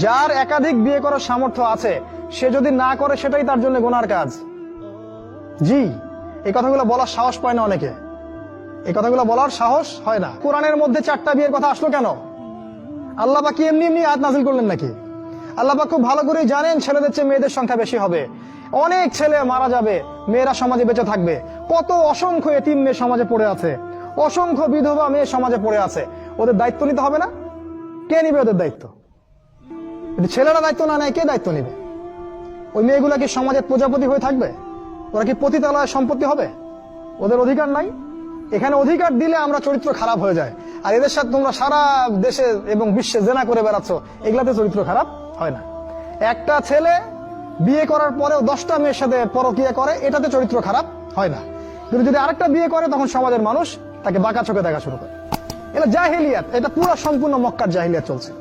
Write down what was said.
যার একাধিক বিয়ে করার সামর্থ্য আছে সে যদি না করে সেটাই তার জন্য গুনার কাজ। জি, এই কথাগুলো বলার সাহস পায় না অনেকে, এই কথাগুলো বলার সাহস হয় না। কোরআনের মধ্যে 4টা বিয়ের কথা আসলো কেন? আল্লাহ পাক কি এমনি এমনি আয়াত নাযিল করলেন নাকি? আল্লাহ পাক খুব ভালো করেই জানেন ছেলেদের চেয়ে মেয়েদের সংখ্যা বেশি হবে, অনেক ছেলে মারা যাবে, মেয়েরা সমাজে বেঁচে থাকবে। কত অসংখ্য এতিম মেয়ে সমাজে পড়ে আছে, অসংখ্য বিধবা মেয়ে সমাজে পড়ে আছে। ওদের দায়িত্ব নিতে হবে না? কে নিবে ওদের দায়িত্ব? যদি ছেলেরা দায়িত্ব না নেয় কে দায়িত্ব নিবে? ওই মেয়েগুলা কি সমাজের প্রজাপতি হয়ে থাকবে? ওরা কি পতিতালয়ের সম্পত্তি হবে? ওদের অধিকার নাই? এখানে অধিকার দিলে আমরা চরিত্র খারাপ হয়ে যায়। আর এদের সাথে তোমরা সারা দেশে এবং বিশ্বে জেনা করে বেড়াচ্ছ, এগুলাতে চরিত্র খারাপ হয় না। একটা ছেলে বিয়ে করার পরেও 10টা মেয়ের সাথে পরকীয়া করে, এটাতে চরিত্র খারাপ হয় না। কিন্তু যদি আরেকটা বিয়ে করে তখন সমাজের মানুষ তাকে বাঁকা চোখে দেখা শুরু করে। এটা জাহিলিয়াত, এটা পুরো সম্পূর্ণ মক্কার জাহিলিয়াত চলছে।